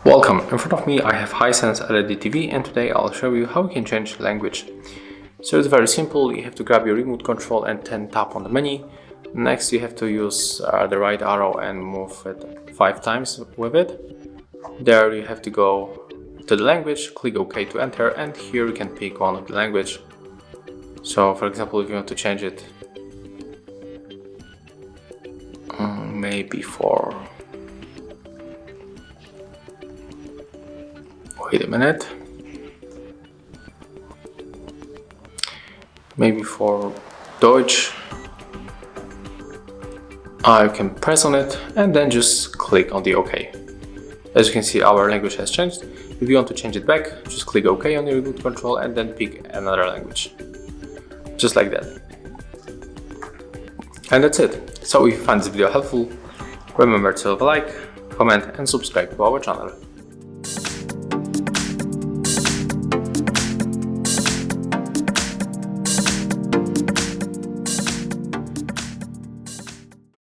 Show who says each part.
Speaker 1: Welcome, in front of me I have HiSense LED TV, and today I'll show you how you can change the language. So it's very simple. You have to grab your remote control and then tap on the menu. Next you have to use the right arrow and move it 5 times with it. There you have to go to the language, click OK to enter, and here you can pick one of the language. So for example, if you want to change it maybe for... Wait a minute. Maybe for Deutsch. I can press on it and then just click on the OK. As you can see, our language has changed. If you want to change it back, just click OK on your remote control and then pick another language. Just like that. And that's it. So if you find this video helpful, remember to leave a like, comment and subscribe to our channel.